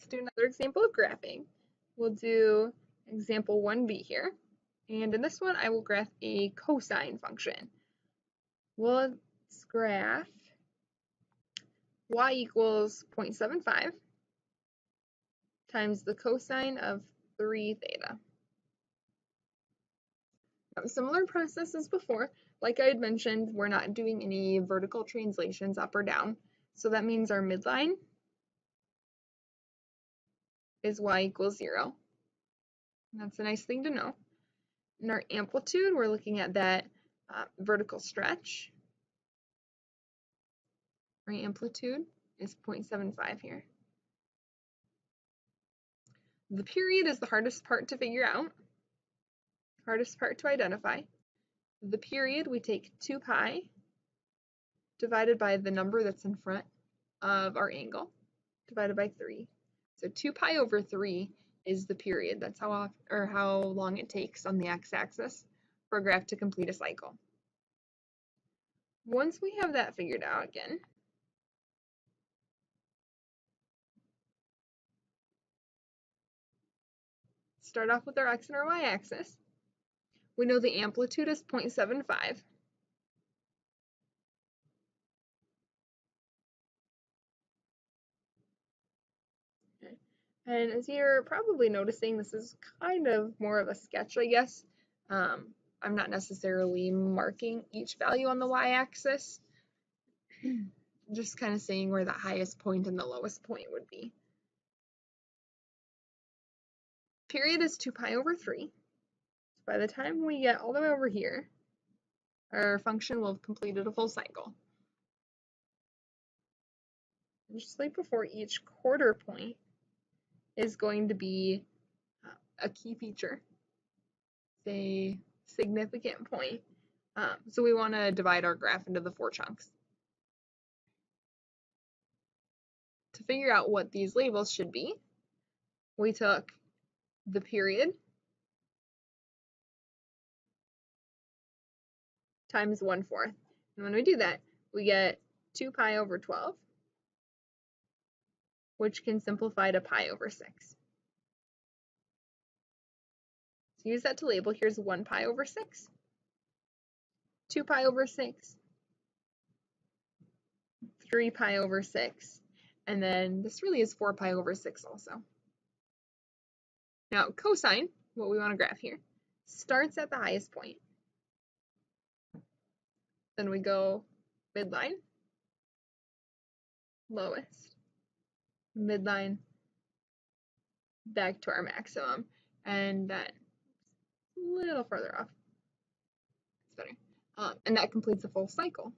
let's do another example of graphing. We'll do example 1b here. And in this one, I will graph a cosine function. Let's graph y equals 0.75 times the cosine of 3 theta. Now, similar process as before. Like I had mentioned, we're not doing any vertical translations up or down. So that means our midline is y equals 0. And that's a nice thing to know. In our amplitude, we're looking at that vertical stretch. Our amplitude is 0.75 here. The period is the hardest part to figure out, hardest part to identify. The period, we take 2 pi divided by the number that's in front of our angle, divided by 3. So 2 pi over 3 is the period. That's how long it takes on the x-axis for a graph to complete a cycle. Once we have that figured out again, start off with our x and our y-axis. We know the amplitude is 0.75. And as you're probably noticing, this is kind of more of a sketch, I guess. I'm not necessarily marking each value on the y-axis, just kind of saying where the highest point and the lowest point would be. Period is 2 pi over 3. So by the time we get all the way over here, our function will have completed a full cycle. And just like before, each quarter point is going to be a key feature, a significant point. So we want to divide our graph into the 4 chunks. To figure out what these labels should be, we took the period times 1/4. And when we do that, we get 2 pi over 12, which can simplify to pi over 6. So use that to label. Here's 1 pi over 6, 2 pi over 6, 3 pi over 6, and then this really is 4 pi over 6 also. Now, cosine, what we want to graph here, starts at the highest point. Then we go midline, lowest, midline, back to our maximum, and then a little further off. That's better. And that completes a full cycle.